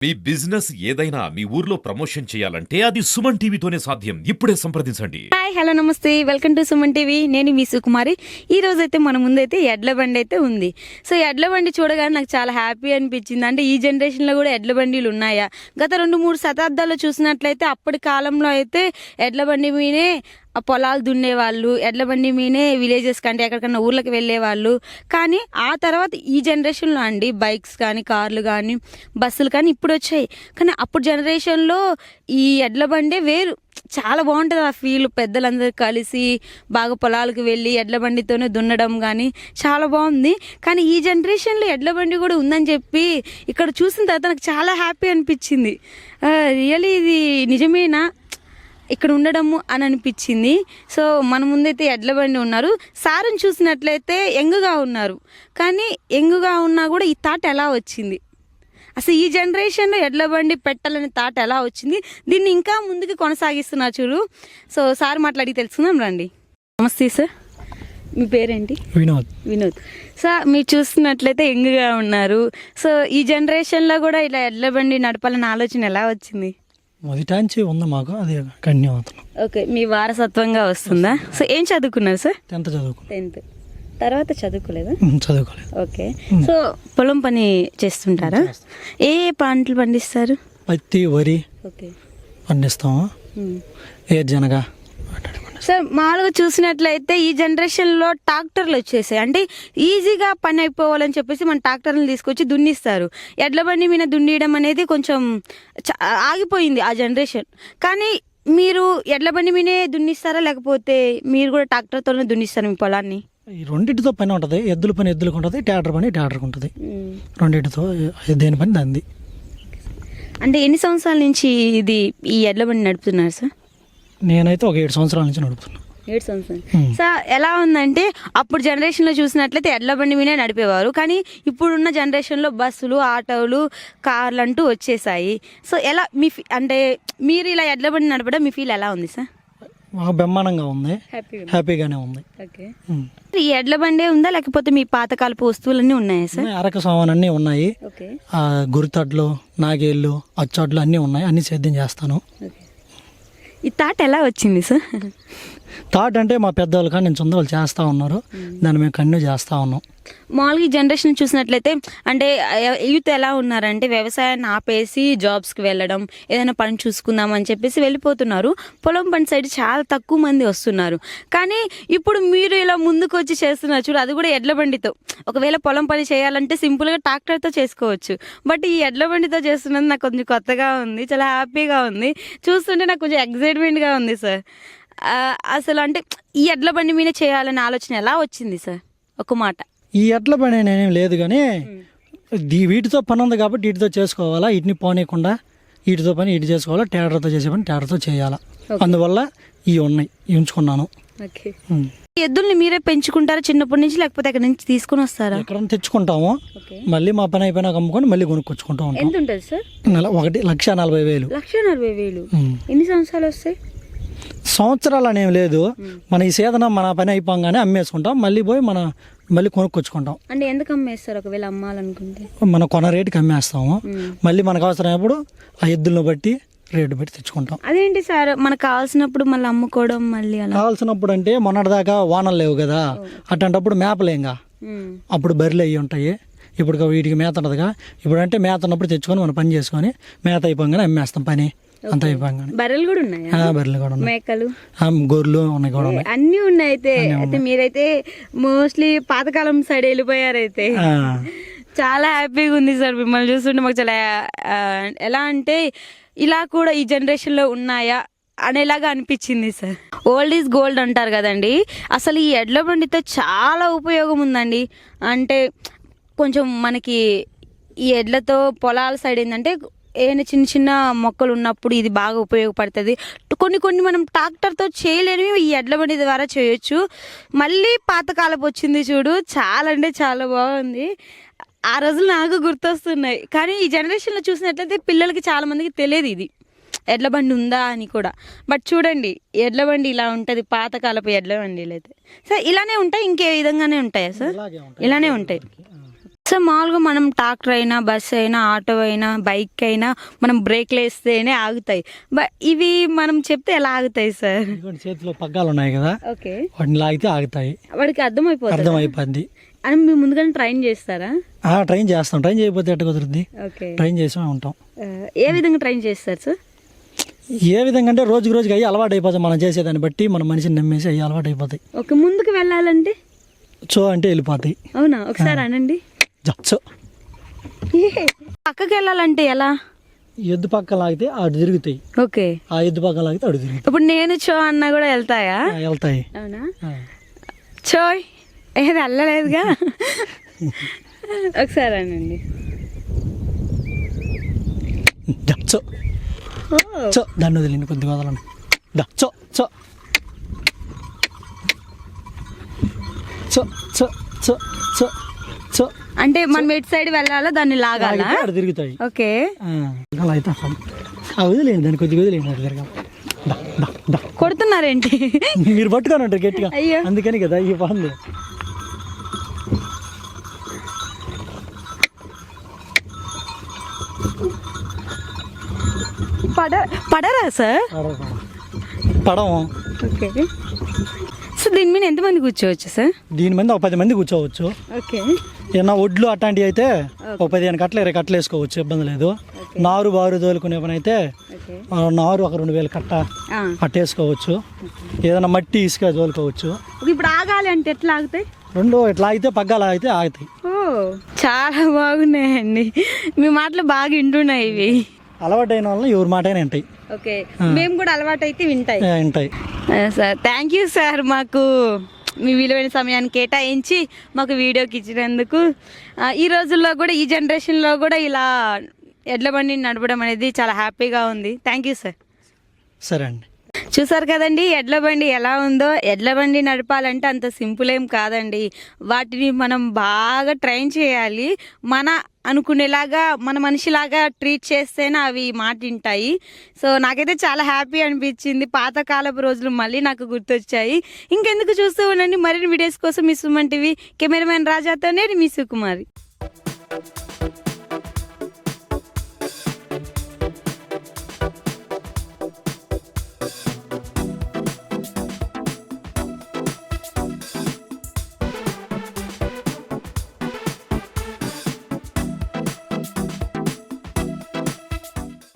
మీ business ఏదైనా మీ ఊర్లో promotion చేయాలంటే అది సుమన్ టీవీతోనే సాధ్యం. ఇప్పుడే సంప్రదించండి. హాయ్ హలో నమస్తే, వెల్కమ్ టు సుమన్ టీవీ. నేను మీ సుకుమారి. ఈ రోజు అయితే మన ముందైతే ఎడ్ల బండి అయితే ఉంది. సో ఎడ్ల బండి చూడగానే నాకు చాలా హ్యాపీ అనిపించింది. అంటే ఈ జనరేషన్లో కూడా ఎడ్ల బండిలు ఉన్నాయా? గత 2-3 శతాబ్దాల్లో చూసినట్లయితే అప్పటి కాలంలో అయితే ఎడ్ల బండి మీనే ఆ పొలాలు దున్నేవాళ్ళు, ఎడ్ల బండి మీనే విలేజెస్ కంటే ఎక్కడికన్నా ఊర్లకు వెళ్ళేవాళ్ళు. కానీ ఆ తర్వాత ఈ జనరేషన్లో అండి బైక్స్ కానీ, కార్లు కానీ, బస్సులు కానీ ఇప్పుడు వచ్చాయి. కానీ అప్పుడు జనరేషన్లో ఈ ఎడ్ల బండే వేరు, చాలా బాగుంటుంది ఆ ఫీల్. పెద్దలందరూ కలిసి బాగా పొలాలకు వెళ్ళి ఎడ్ల బండితోనే దున్నడం కానీ చాలా బాగుంది. కానీ ఈ జనరేషన్లో ఎడ్ల బండి కూడా ఉందని చెప్పి ఇక్కడ చూసిన తర్వాత నాకు చాలా హ్యాపీ అనిపించింది. రియల్లీ ఇది నిజమేనా ఇక్కడ ఉండడము అని అనిపించింది. సో మన ముందైతే ఎడ్ల బండి ఉన్నారు. సార్ని చూసినట్లయితే యంగ్గా ఉన్నారు. కానీ యంగ్గా ఉన్నా కూడా ఈ థాట్ ఎలా వచ్చింది, అసలు ఈ జనరేషన్లో ఎడ్ల బండి పెట్టాలనే థాట్ ఎలా వచ్చింది, దీన్ని ఇంకా ముందుకు కొనసాగిస్తున్నారు చూడు. సో సార్ మాట్లాడి తెలుసుకుందాం రండి. నమస్తే సార్, మీ పేరేంటి? వినోద్. సార్ మీరు చూస్తున్నట్లయితే యంగ్గా ఉన్నారు. సో ఈ జనరేషన్లో కూడా ఇలా ఎడ్ల బండి నడపాలనే ఆలోచన ఎలా వచ్చింది? మొదటాంచి ఉంది మాకు, అది కంటిన్యూ అవుతున్నాం. ఓకే, మీ వారసత్వంగా వస్తుందా? సో ఏం చదువుకున్నారు సార్? 10th చదువుకున్నాం. 10th తర్వాత చదువుకోలేదా? చదువుకోలేదు. ఓకే. సో పొలం పని చేస్తుంటారా? ఏ పంటలు పండిస్తారు? పత్తి, వరి ఓకే పండిస్తాము. ఏరుశనగ. సార్ మామూలుగా చూసినట్లయితే ఈ జనరేషన్లో ట్రాక్టర్లు వచ్చేసాయి. అంటే ఈజీగా పని అయిపోవాలని చెప్పేసి మన ట్రాక్టర్లు తీసుకొచ్చి దున్నిస్తారు. ఎడ్ల బండి మీద దున్నియడం అనేది కొంచెం ఆగిపోయింది ఆ జనరేషన్. కానీ మీరు ఎడ్ల బండి మీదే దున్నిస్తారా, లేకపోతే మీరు కూడా ట్రాక్టర్తోనే దున్నిస్తారా మీ పొలాన్ని? ఈ రెండింటితో పని ఉంటుంది. ఎద్దుల పని ఎద్దులకు ఉంటుంది, ట్రాక్టర్ పని ట్రాక్టర్కి ఉంటుంది. రెండింటితో దేని పని దాన్ని. అంటే ఎన్ని సంవత్సరాల నుంచి ఈ ఎడ్ల బండి నడుపుతున్నారు సార్? నేనైతే ఒక 7 సంవత్సరాల నుంచి నడుపుతున్నాను. 7 సంవత్సరాలు. సార్ ఎలా ఉందంటే అప్పుడు జనరేషన్లో చూసినట్లయితే ఎడ్ల బండి మీదే నడిపేవారు. కానీ ఇప్పుడున్న జనరేషన్లో బస్సులు, ఆటోలు, కార్లు అంటూ వచ్చేసాయి. సో ఎలా అంటే మీరు ఇలా ఎడ్ల బండి నడపడం మీ ఫీల్ ఎలా ఉంది సార్? మాకు బ్రహ్మాండంగా ఉంది, హ్యాపీగానే ఉంది. ఓకే. ఈ ఎడ్ల బండే ఉందా, లేకపోతే మీ పాతకాలపు వస్తువులన్నీ ఉన్నాయా సార్? అరక సామాన్ అన్నీ ఉన్నాయి. ఓకే. గురితడ్లు, నాగేళ్ళు, అచ్చోడ్లు అన్నీ ఉన్నాయి. అన్నీ సేద్యం చేస్తాను. ఈ థాట్ ఎలా వచ్చింది సార్? థాట్ అంటే మా పెద్దవాళ్ళు కానీ నేను వాళ్ళు చేస్తూ ఉన్నారు, దాన్ని మేము కంటిన్యూ చేస్తూ ఉన్నాం. మామూలుగా ఈ జనరేషన్ చూసినట్లయితే అంటే యూత్ ఎలా ఉన్నారంటే వ్యవసాయాన్ని ఆపేసి జాబ్స్కి వెళ్ళడం, ఏదైనా పని చూసుకుందాం అని చెప్పేసి వెళ్ళిపోతున్నారు. పొలం పని సైడ్ చాలా తక్కువ మంది వస్తున్నారు. కానీ ఇప్పుడు మీరు ఇలా ముందుకు వచ్చి చేస్తున్నారు చూడు, అది కూడా ఎడ్ల బండితో. ఒకవేళ పొలం పని చేయాలంటే సింపుల్గా ట్రాక్టర్తో చేసుకోవచ్చు. బట్ ఈ ఎడ్ల బండితో చేస్తున్నది నాకు కొంచెం కొత్తగా ఉంది, చాలా హ్యాపీగా ఉంది. చూస్తుంటే నాకు కొంచెం ఎక్సైట్మెంట్గా ఉంది సార్. అసలు అంటే ఈ ఎడ్ల బండి మీద చేయాలనే ఆలోచన ఎలా వచ్చింది సార్? ఒక మాట. ఈ ఎడ్ల పని నేనేం లేదు, కానీ వీటితో పని ఉంది కాబట్టి వీటితో చేసుకోవాలా, వీటిని పోనీయకుండా వీటితో పని ఇటు చేసుకోవాలా, ట్రాక్టర్తో చేసే పని ట్రాక్టర్తో చేయాలా. అందువల్ల ఇవి ఉన్నాయి, ఉంచుకున్నాను. ఎద్దుల్ని మీరే పెంచుకుంటారా చిన్నప్పటి నుంచి, లేకపోతే అక్కడ నుంచి తీసుకుని వస్తారా? ఎక్కడ తెచ్చుకుంటాము, మళ్ళీ మా పని అయిపోయినా అమ్ముకొని మళ్ళీ కొనుక్కొచ్చుకుంటా ఉంటాం. ఎంత ఉంటుంది సార్? నెల 1,40,000. 1,40,000. ఎన్ని సంవత్సరాలు వస్తాయి? సంవత్సరాలు అనేవి లేదు. మన ఈ సేదన మన పని అయిపోగానే అమ్మేసుకుంటాం, మళ్ళీ పోయి మళ్ళీ కొనుక్కొచ్చుకుంటాం. అంటే ఎందుకు అమ్మేస్తారు ఒకవేళ అమ్మాలనుకుంటే? మన కొన రేటుకి అమ్మేస్తాము, మళ్ళీ మనకు అవసరమైనప్పుడు ఆ ఎద్దులను బట్టి రేటు పెట్టి తెచ్చుకుంటాం. అదేంటి సార్ మనకు కావాల్సినప్పుడు మళ్ళీ అమ్ముకోవడం? మళ్ళీ అలా కావాల్సినప్పుడు అంటే మొన్నటిదాకా వానలు లేవు కదా, అట్లాంటప్పుడు మేపలేంగా, అప్పుడు బర్రెలు అయ్యి ఉంటాయి. ఇప్పుడు వీటికి మేత ఉండదుగా. ఇప్పుడు అంటే మేత ఉన్నప్పుడు తెచ్చుకొని మనం పని చేసుకొని మేత అయిపోగానే అమ్మేస్తాం, పని అంత అయిపోగానే. బర్రెలు కూడా ఉన్నాయా? బర్రెలు కూడా ఉన్నాయి, మేకలు, గొర్రెలు ఉన్నాయి కూడా ఉన్నాయి, అన్ని ఉన్నాయి. అయితే మీరైతే మోస్ట్లీ పాతకాలం సైడ్ వెళ్ళిపోయారు. అయితే చాలా హ్యాపీగా ఉంది సార్ మిమ్మల్ని చూస్తుంటే. మాకు చాలా ఎలా అంటే ఇలా కూడా ఈ జనరేషన్లో ఉన్నాయా అనేలాగా అనిపించింది సార్. ఓల్డ్ ఈజ్ గోల్డ్ అంటారు కదండి. అసలు ఈ ఎడ్ల బండితో చాలా ఉపయోగం ఉందండి. అంటే కొంచెం మనకి ఈ ఎడ్లతో పొలాల సైడ్ ఏంటంటే ఏదైనా చిన్న చిన్న మొక్కలు ఉన్నప్పుడు ఇది బాగా ఉపయోగపడుతుంది. కొన్ని మనం ట్రాక్టర్తో చేయలేనివి ఈ ఎడ్ల బండి ద్వారా చేయొచ్చు. మళ్ళీ పాతకాలపు వచ్చింది చూడు, చాలా అంటే చాలా బాగుంది. ఆ రోజులు నాకు గుర్తొస్తున్నాయి. కానీ ఈ జనరేషన్లో చూసినట్లయితే పిల్లలకి చాలా మందికి తెలియదు ఇది ఎడ్ల బండి ఉందా అని కూడా. బట్ చూడండి ఎడ్ల బండి ఇలా ఉంటుంది, పాతకాలపు ఎడ్ల బండిలు అయితే. సార్ ఇలానే ఉంటాయి, ఇంకే విధంగానే ఉంటాయా సార్? ఇలానే ఉంటాయి. సో మామూలుగా మనం ట్రాక్టర్ అయినా బస్ అయినా ఆటో అయినా బైక్ అయినా మనం బ్రేక్లు వేస్తేనే ఆగుతాయి, ఇవి మనం చెప్తే ఎలా ఆగుతాయి సార్? ఇదిగోండి చేతిలో పగ్గాలు ఉన్నాయి కదా, ఓకే, వాటిని లాగితే ఆగుతాయి. వాడికి అర్థమైపోద్ది. అని మేము ముందుగానే ట్రైన్ చేస్తారా? ట్రైన్ చేస్తాం. ట్రైన్ చేయకపోతే ఎట్ట కుదురుద్ది? ఓకే, ట్రైన్ చేసే ఉంటాం. ఏ విధంగా ట్రైన్ చేస్తారు సార్? ఏ విధంగా అంటే రోజుకి అయ్యి అలవాటు అయిపోతాయి. మనం చేసేదాన్ని బట్టి మన మనిషిని నమ్మేసి అయ్యి అలవాటు అయిపోతాయి. ఓకే, ముందుకు వెళ్ళాలంటే చో అంటే వెళ్ళిపోతాయి. అవునా, ఒకసారి అనండి. చో పక్కకి వెళ్ళాలంటే ఎలా? ఎద్దు పక్క లాగితే అటు తిరుగుతాయి. ఓకే, ఆ ఎద్దు పక్క లాగితే అటు తిరుగుతాయి. ఇప్పుడు నేను చో అన్నా కూడా వెళ్తాయా? వెళ్తాయి. అవునా, చోయ్ ఏది వెళ్ళలేదుగా. ఒకసారి అనండి. చో చో దాన్ని వదిలేండి, కొద్దిగా వదలండి. చో చో చో చో చో చో చో అంటే మనం ఎటు సైడ్ వెళ్ళాలో దాన్ని లాగాలా? అటు తిరుగుతాయి. ఓకే, అలా అయితే వదిలేండి, దాన్ని కొద్దిగా వదిలేండి, అటు తిరగాలి. కొడుతున్నారేంటి? మీరు పట్టుకొని ఉంటారు గట్టిగా, అయ్యో అందుకని కదా ఈ బాగుంది. పడరా సార్? పడం. ఓకే, సో దీని మీద ఎంతమంది కూర్చోవచ్చు సార్? దీని మీద ఒక 10 మంది కూర్చోవచ్చు. ఓకే, ఏమన్నా ఒడ్లు అట్లాంటివి అయితే ఒక 15 కట్టలు 20 కట్టలు వేసుకోవచ్చు, ఇబ్బంది లేదు. నారు బారు తోలుకునే పని అయితే నారు ఒక 2000 కట్ట వేసుకోవచ్చు. ఏదైనా మట్టి ఇసుక తోలుకోవచ్చు. ఇప్పుడు ఆగాలి అంటే ఎట్లా ఆగుతాయి? రెండు ఇట్లా అయితే పగ్గాలు ఆగితే ఆగుతాయి. ఓ చాలా బాగున్నాయండి, మీ మాటలు బాగా వింటున్నాయి ఇవి. అలవాటు అయిన వాళ్ళని ఎవరి మాట అయినా వింటాయి. ఓకే, మేము కూడా అలవాటు అయితే వింటాయి. వింటాయి సార్. థ్యాంక్ యూ సార్, మాకు మీ విలువైన సమయాన్ని కేటాయించి మాకు వీడియోకి ఇచ్చినందుకు. ఈ రోజుల్లో కూడా ఈ జనరేషన్లో కూడా ఇలా ఎడ్ల బండిని నడపడం అనేది చాలా హ్యాపీగా ఉంది. Thank you sir. సరే అండి. చూసారు కదండి ఎడ్ల బండి ఎలా ఉందో. ఎడ్ల బండి నడపాలంటే అంత సింపుల్ ఏం కాదండి, వాటిని మనం బాగా ట్రైన్ చేయాలి. మన అనుకునేలాగా మన మనిషిలాగా ట్రీట్ చేస్తేనే అవి మాట వింటాయి. సో నాకైతే చాలా హ్యాపీ అనిపించింది, పాతకాలపు రోజులు మళ్ళీ నాకు గుర్తొచ్చాయి. ఇంకెందుకు చూస్తూ ఉండండి మరిన్ని వీడియోస్ కోసం మీ సుమన్ టీవీ. కెమెరామెన్ రాజాతో నేను మీ సుకుమారి.